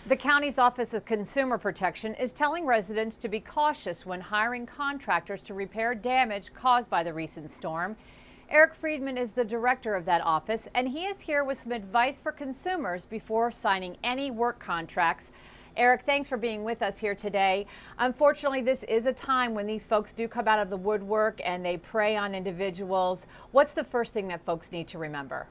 The county's Office of Consumer Protection is telling residents to be cautious when hiring contractors to repair damage caused by the recent storm. Eric Friedman is the director of that office, and he is here with some advice for consumers before signing any work contracts. Eric, thanks for being with us here today. Unfortunately, this is a time when these folks do come out of the woodwork and they prey on individuals. What's the first thing that folks need to remember?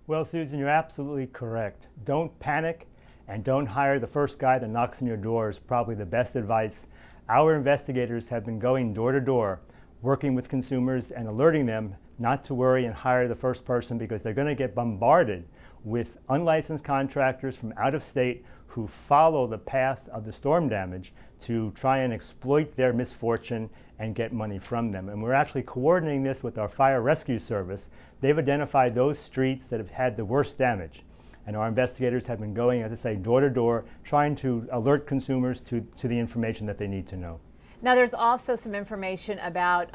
Well, Susan, you're absolutely correct. Don't panic. And don't hire the first guy that knocks on your door is probably the best advice. Our investigators have been going door to door, working with consumers and alerting them not to worry and hire the first person, because they're going to get bombarded with unlicensed contractors from out of state who follow the path of the storm damage to try and exploit their misfortune and get money from them. And we're actually coordinating this with our fire rescue service. They've identified those streets that have had the worst damage. And our investigators have been going, as I say, door to door, trying to alert consumers to the information that they need to know. Now, there's also some information about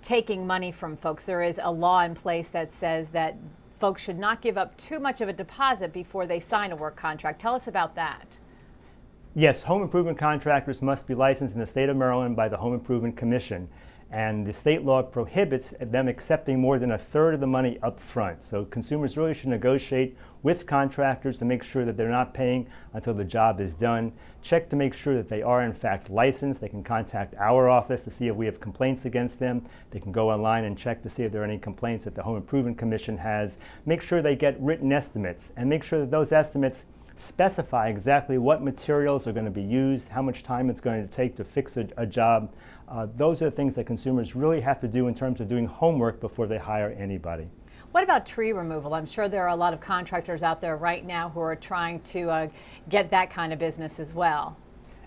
taking money from folks. There is a law in place that says that folks should not give up too much of a deposit before they sign a work contract. Tell us about that. Yes, home improvement contractors must be licensed in the state of Maryland by the Home Improvement Commission. And the state law prohibits them accepting more than a third of the money up front. So consumers really should negotiate with contractors to make sure that they're not paying until the job is done. Check to make sure that they are in fact licensed. They can contact our office to see if we have complaints against them. They can go online and check to see if there are any complaints that the Home Improvement Commission has. Make sure they get written estimates, and make sure that those estimates specify exactly what materials are going to be used, how much time it's going to take to fix a job. Those are the things that consumers really have to do in terms of doing homework before they hire anybody. What about tree removal? I'm sure there are a lot of contractors out there right now who are trying to get that kind of business as well.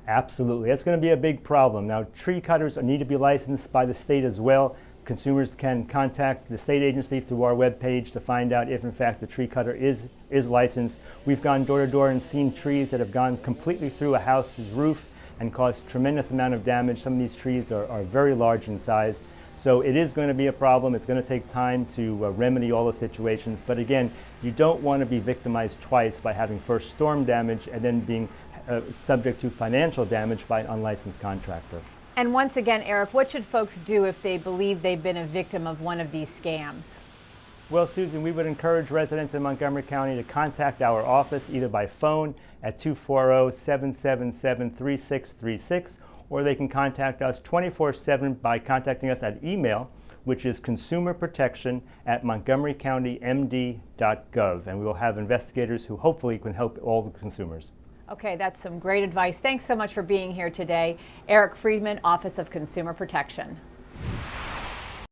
Absolutely. That's going to be a big problem. Now, tree cutters need to be licensed by the state as well. Consumers can contact the state agency through our webpage to find out if in fact the tree cutter is licensed. We've gone door to door and seen trees that have gone completely through a house's roof and caused tremendous amount of damage. Some of these trees are very large in size. So it is going to be a problem. It's going to take time to remedy all the situations. But again, you don't want to be victimized twice by having first storm damage and then being subject to financial damage by an unlicensed contractor. And once again, Eric, what should folks do if they believe they've been a victim of one of these scams? Well, Susan, we would encourage residents in Montgomery County to contact our office either by phone at 240-777-3636, or they can contact us 24/7 by contacting us at email, which is consumerprotection@montgomerycountymd.gov. And we will have investigators who hopefully can help all the consumers. Okay, that's some great advice. Thanks so much for being here today. Eric Friedman, Office of Consumer Protection.